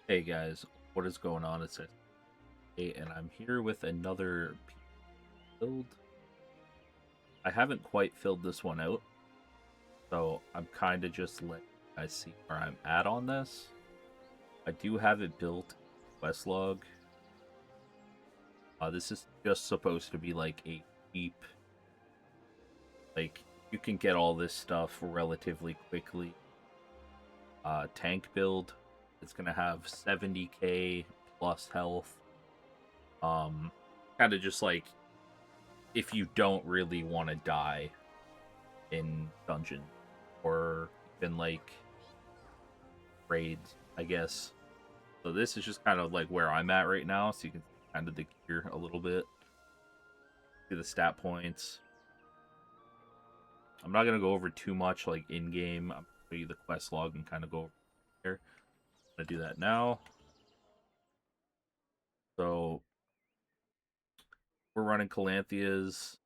Hey guys, what is going on? It's Hey, and I'm here with another build. I haven't quite filled this one out, so I'm kind of just letting you guys see where I'm at on this. I do have it built questlogg. This is just supposed to be like a cheap, like you can get all this stuff relatively quickly. Tank build. It's gonna have 70k plus health. Um, Kind of just like if you don't really want to die in dungeon or even like raids, I guess. So this is just kind of like where I'm at right now, so you can see kind of the gear a little bit, see the stat points. I'm not gonna go over too much like in game. I'm gonna show you the quest log and kind of go over here. I'm gonna do that now. So we're running Calanthia's.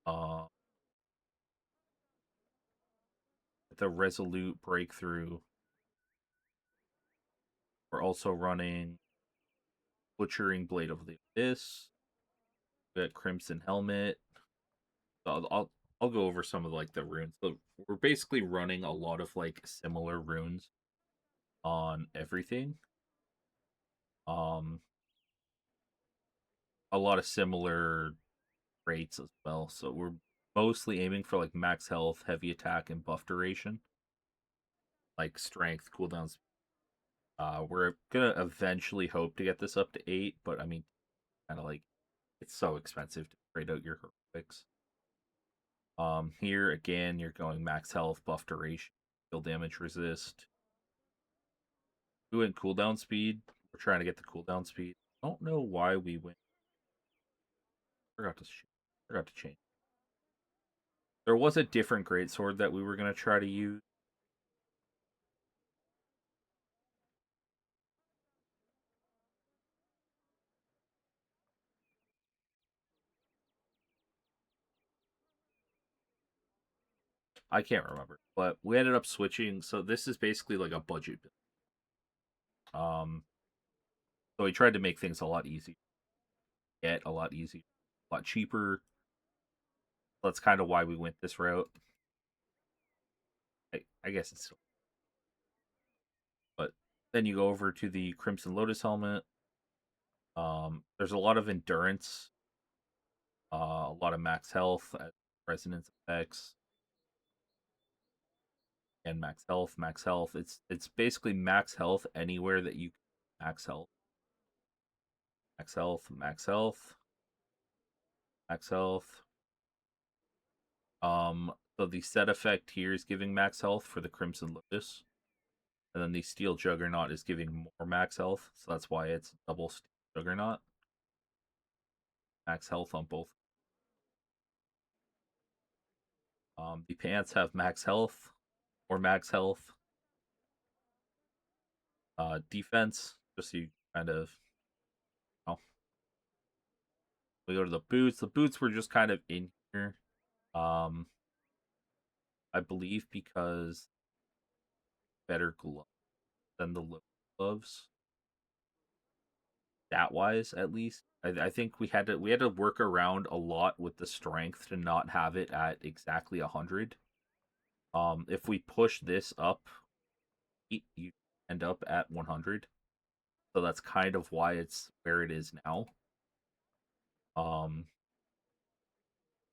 Uh, the Resolute Breakthrough. We're also running Butchering Blade of the Abyss. We got Crimson Helmet. I'll go over some of like the runes. So we're basically running a lot of like similar runes on everything. Um, a lot of similar rates as well. So we're mostly aiming for like max health, heavy attack, and buff duration, like strength, cooldowns. We're gonna eventually hope to get this up to 8, but I mean, kind of like it's so expensive to trade out your heroics. Here again, you're going max health, buff duration, kill damage resist. We went cooldown speed. We're trying to get the cooldown speed. I don't know why we went. Forgot to change. There was a different greatsword that we were gonna try to use. I can't remember, but we ended up switching. So this is basically like a budget build. So we tried to make things a lot easier, get a lot easier, a lot cheaper. That's kind of why we went this route. I guess it's still, but then you go over to the Crimson Lotus helmet. There's a lot of endurance, a lot of max health, resonance effects, and max health. Max health. It's basically max health anywhere that you max health. Max health. Max health. Max health. So the set effect here is giving max health for the Crimson Lotus, and then the Steel Juggernaut is giving more max health. So that's why it's double Steel Juggernaut. Max health on both. The pants have max health or max health. Defense, just so you kind of. Oh, we go to the boots. The boots were just kind of in here. Um, I believe because better gloves than the gloves. Stat wise, at least. I think we had to work around a lot with the strength to not have it at exactly 100. If we push this up, you end up at 100. So that's kind of why it's where it is now. Um,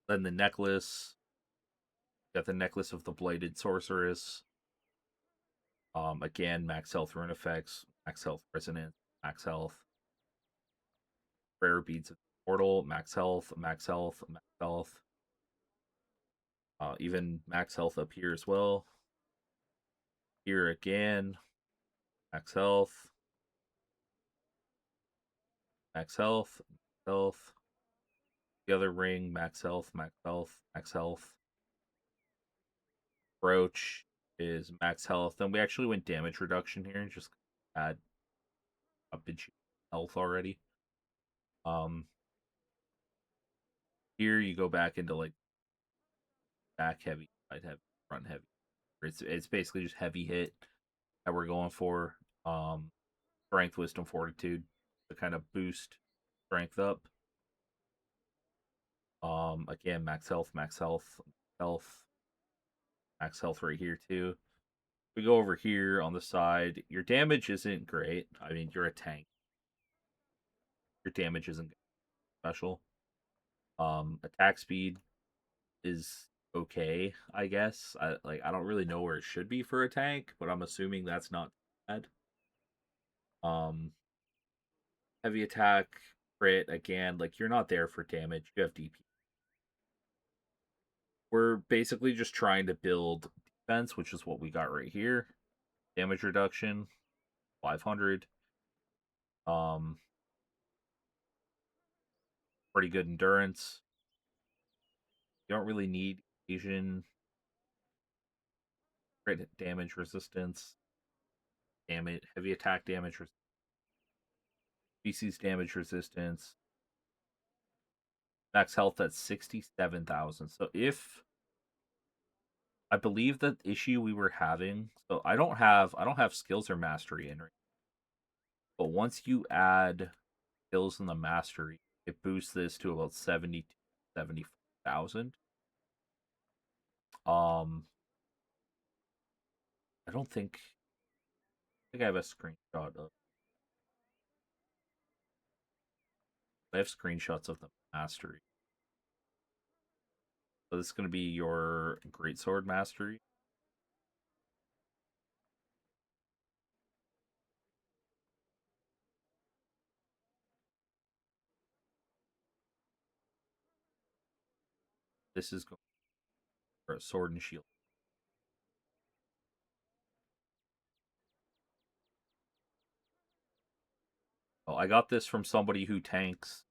then the necklace, got the necklace of the bladed sorceress. Again, max health rune effects, max health resonance, max health. Rare beads of portal, max health, max health, max health. Even max health up here as well. Here again, max health, max health, max health. The other ring, max health, max health, max health. Brooch is max health. Then we actually went damage reduction here and just add a bit health already. Um, Here you go back into like back heavy, side heavy, front heavy. It's basically just heavy hit that we're going for. Strength, wisdom, fortitude to kind of boost strength up. Again, health, max health right here too. We go over here on the side. Your damage isn't great. I mean, you're a tank. Your damage isn't special. Attack speed is okay, I guess. I don't really know where it should be for a tank, but I'm assuming that's not bad. Um, heavy attack, crit again. Like you're not there for damage. You have DP. We're basically just trying to build defense, which is what we got right here. Damage reduction, 500. Um, pretty good endurance. You don't really need Asian crit damage resistance, damage, heavy attack damage, species damage resistance, max health at 67,000. So if I believe the issue we were having, so I don't have skills or mastery in right. But once you add skills in the mastery, it boosts this to about 70 to 74,000. Um I think I have a screenshot of I have screenshots of the mastery. So this is going to be your greatsword mastery. This is going for a sword and shield. Oh, I got this from somebody who tanks.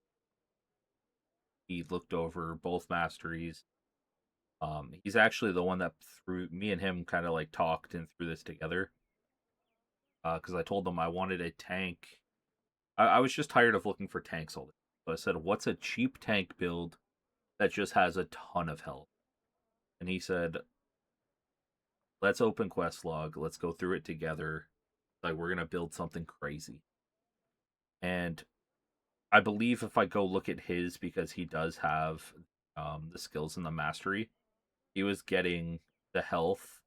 He looked over both masteries. He's actually the one that threw me and him kind of like talked and threw this together. Because I told him I wanted a tank. I was just tired of looking for tanks all day. So I said, "What's a cheap tank build that just has a ton of health?" And he said, "Let's open questlogg. Let's go through it together. Like we're gonna build something crazy." And I believe if I go look at his, because he does have the skills and the mastery, he was getting the health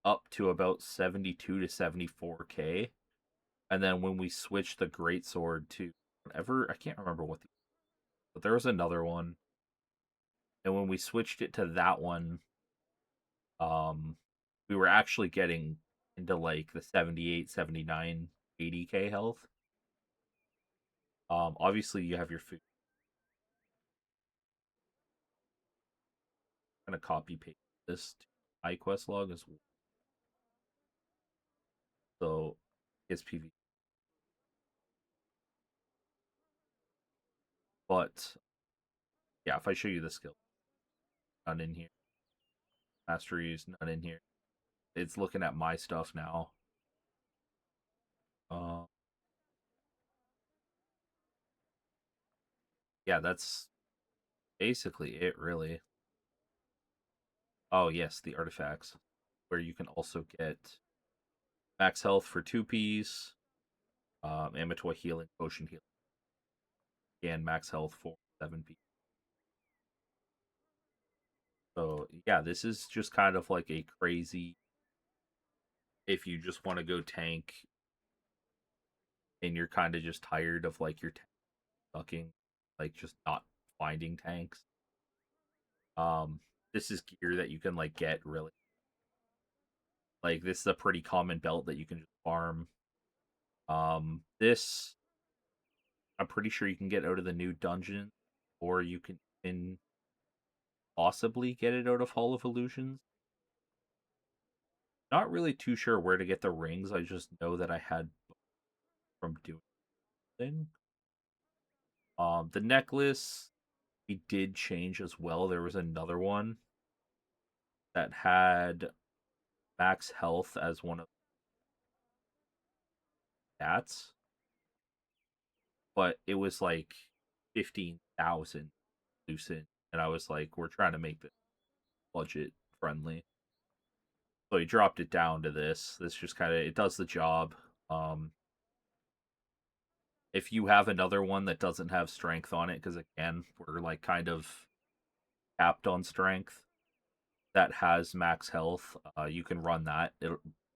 up to about 72 to 74k. And then when we switched the great sword to whatever, I can't remember but there was another one. And when we switched it to that one, um, we were actually getting into like the 78, 79, 80k health. Obviously you have your food. I'm gonna copy paste this to my quest log as well. So it's PV. But yeah, if I show you the skill, none in here. Masteries, none in here. It's looking at my stuff now. Uh, yeah, that's basically it, really. Oh yes, the artifacts, where you can also get max health for 2Ps, Amateur healing, potion healing, and max health for 7P. So yeah, this is just kind of like a crazy. If you just want to go tank, and you're kind of just tired of like your tank sucking, like just not finding tanks. Um, this is gear that you can like get really. Like this is a pretty common belt that you can just farm. This I'm pretty sure you can get out of the new dungeon, or you can possibly get it out of Hall of Illusions. Not really too sure where to get the rings. I just know that I had from doing thing. The necklace we did change as well. There was another one that had max health as one of the stats, but it was like 15,000 lucent, and I was like, we're trying to make this budget friendly. So he dropped it down to this. This just kind of it does the job. Um, if you have another one that doesn't have strength on it, because again, we're like kind of capped on strength, that has max health, you can run that.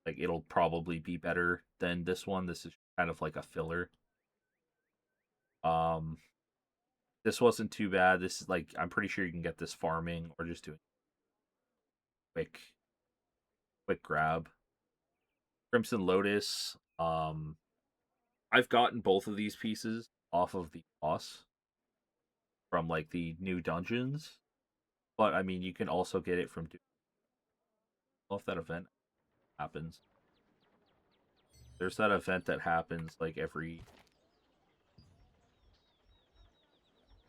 It'll probably be better than this one. This is kind of like a filler. Um, this wasn't too bad. This is like I'm pretty sure you can get this farming or just doing quick quick grab. Crimson Lotus. I've gotten both of these pieces off of the boss from like the new dungeons, but I mean you can also get it from if that event happens. There's that event that happens like every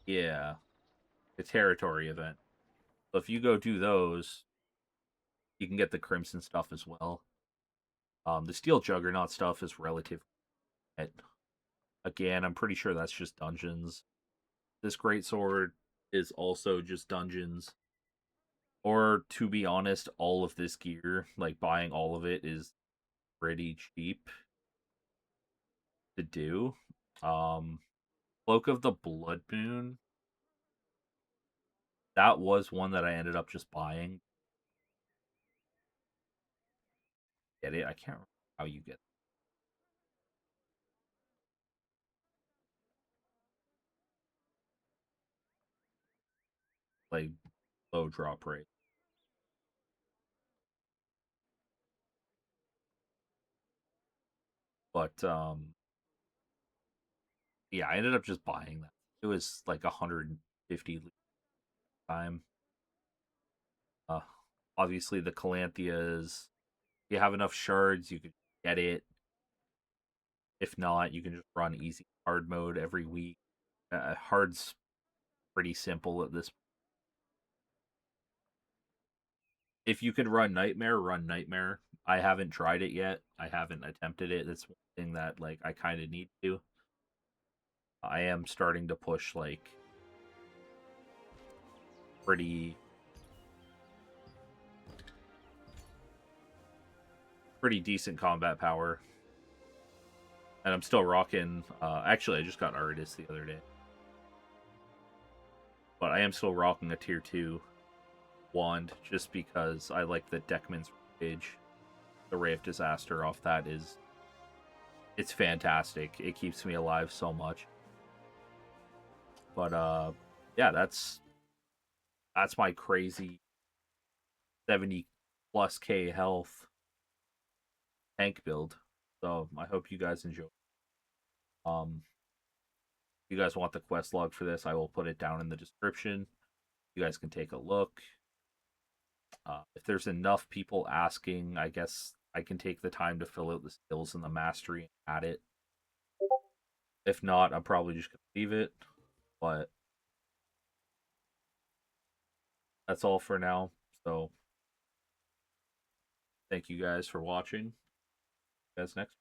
yeah, the territory event. So if you go do those, you can get the crimson stuff as well. The steel juggernaut stuff is relative. Again, I'm pretty sure that's just dungeons. This great sword is also just dungeons. Or to be honest, all of this gear, like buying all of it, is pretty cheap to do. Um, Cloak of the Blood Moon, that was one that I ended up just buying. Get it? I can't remember how you get like low drop rate. But yeah, I ended up just buying that. It was like 150 time. Uh, Obviously the Calanthias. If you have enough shards, you could get it. If not, you can just run easy hard mode every week. Hard's pretty simple at this. If you can run Nightmare, run Nightmare. I haven't tried it yet. I haven't attempted it. That's one thing that like I kind of need to. I am starting to push like pretty pretty decent combat power, and I'm still rocking. Actually, I just got Artis the other day, but I am still rocking a tier 2 wand just because I like the Deckman's Rage. The Ray of Disaster off that is it's fantastic. It keeps me alive so much. But yeah, that's my crazy 70 plus K health tank build. So I hope you guys enjoy. Um if you guys want the quest log for this, I will put it down in the description. You guys can take a look. If there's enough people asking, I guess I can take the time to fill out the skills and the mastery and add it. If not, I'm probably just gonna leave it. But that's all for now. So thank you guys for watching. See you guys next